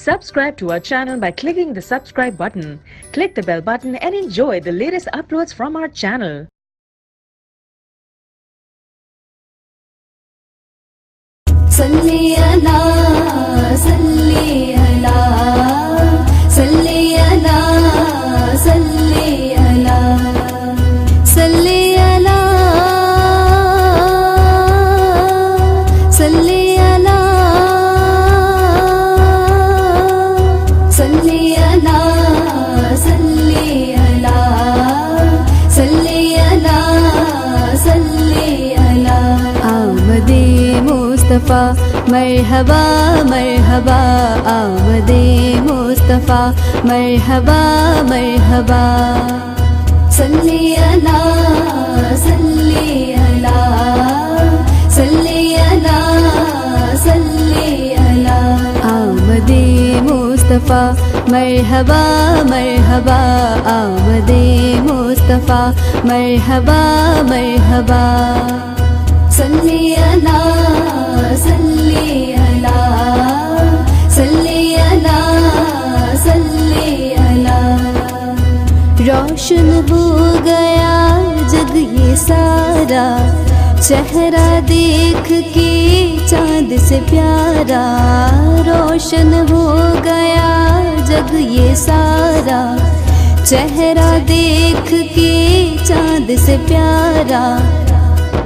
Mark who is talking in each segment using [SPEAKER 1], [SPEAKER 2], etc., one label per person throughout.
[SPEAKER 1] Subscribe to our channel by clicking the subscribe button. Click the bell button and enjoy the latest uploads from our channel.
[SPEAKER 2] صلي على صلي على صلي على صلي على صلي على صلي على صلي على صلي على صلي على صلي على آمد مصطفیٰ مرحبا مرحبا آمد مصطفیٰ مرحبا مرحبا صلی علی صلی علی صلی علی صلی علی آمد مصطفیٰ مرحبا مرحبا آمد مصطفیٰ مرحبا مرحبا صلی علی صلی علی صلی علی صلی علی روشن ہو گیا جگ یہ سارا چہرہ دیکھ کے چاند سے پیارا روشن ہو گیا جگ یہ سارا چہرہ دیکھ کے چاند سے پیارا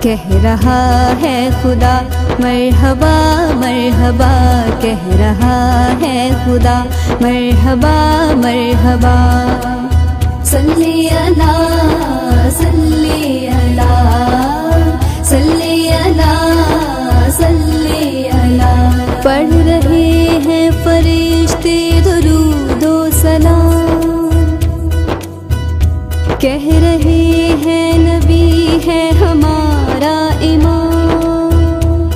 [SPEAKER 2] کہہ رہا ہے خدا مرحبا مرحبا کہہ رہا ہے خدا مرحبا مرحبا صلی علی صلی علی صلی علی صلی علی پڑھ رہے ہیں فرشتے درود و سلام کہہ رہے ہیں نبی ہے ہمارا امام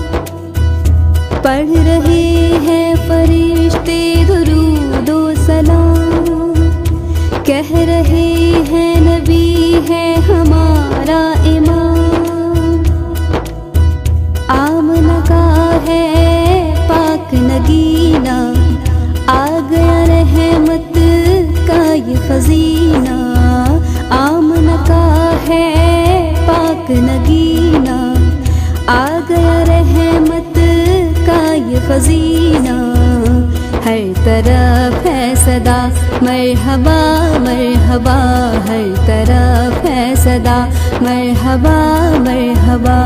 [SPEAKER 2] پڑھ رہے ہیں فرشتے درود و سلام کہہ رہے ہیں نبی ہے ہمارا امام آمنہ کا ہے پاک نگینہ آ گیا رحمت کا یہ خزینہ آمنہ کا ہے پاک نگینہ آ گیا رحمت کا یہ خزینہ ہر طرف ہے صدا مرحبا مرحبا ہر طرف ہے صدا مرحبا مرحبا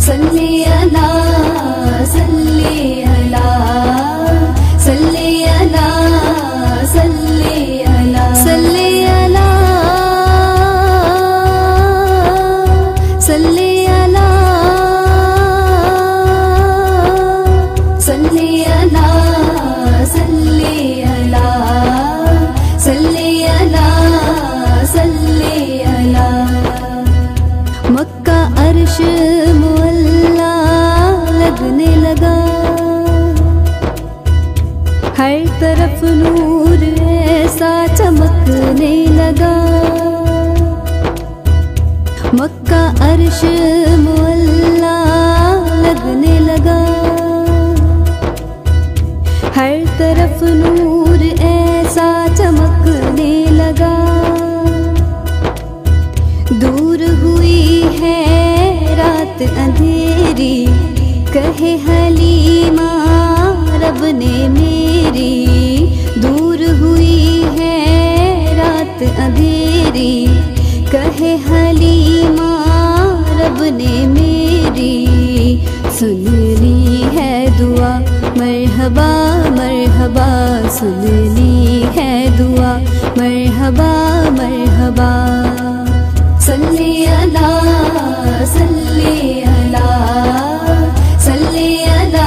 [SPEAKER 2] صلی علی صلی علی صلی علی صلی علی صلی علی صلی علی صلی علی صلی علی صلی علی صلی علی مکہ عرش معلا لگنے لگا ہر طرف نور ایسا چمکنے لگا مکہ عرش معلا لگنے لگا ہر طرف نور ایسا چمکنے لگا دور ہوئی ہے رات اندھیری کہے حلیمہ رب نے میری دور ہوئی ہے رات اندھیری کہے حلیمہ رب نے میری سن لی ہے دعا مرحبا مرحبا سن لی ہے دعا مرحبا مرحبا صلی علی صلی علی صلی علی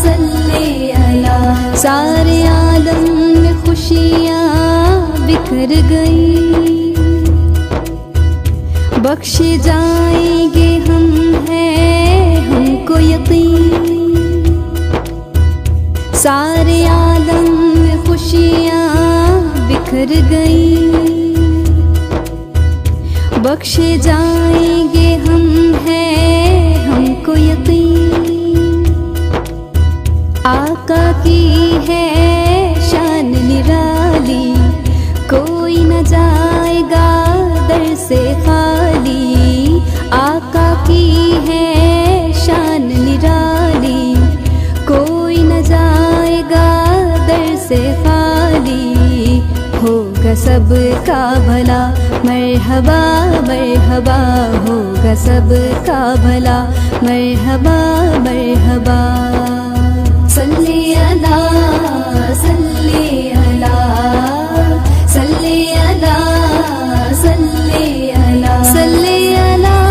[SPEAKER 2] صلی علی سارے عالم میں خوشیاں بکھر گئی بخشے جائیں گے ہم ہیں ہم کو یقین سارے عالم میں خوشیاں بکھر گئیں بخشے جائیں گے ہم ہیں ہم کو یقین آقا کی ہے شان نرالی، کوئی نہ جائے گا در سے خالی، آقا کی ہے شان نرالی، کوئی نہ جائے گا در سے خالی، ہوگا سب کا بھلا مرحبا مرحبا، ہوگا سب کا بھلا مرحبا مرحبا، صلی اللہ صلی اللہ صلی اللہ صلی اللہ صلی اللہ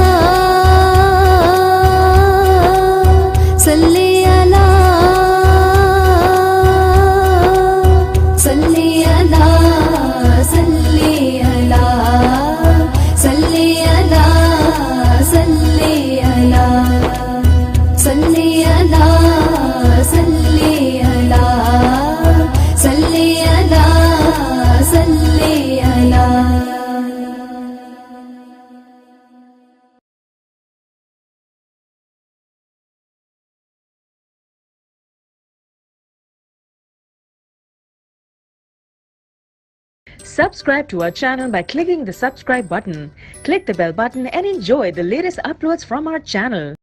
[SPEAKER 2] صلی اللہ صلی اللہ صلی اللہ صلی اللہ صلی اللہ صلی اللہ صلی اللہ صلی اللہ صلی اللہ.
[SPEAKER 1] Subscribe to our channel by clicking the subscribe button. Click the bell button and enjoy the latest uploads from our channel.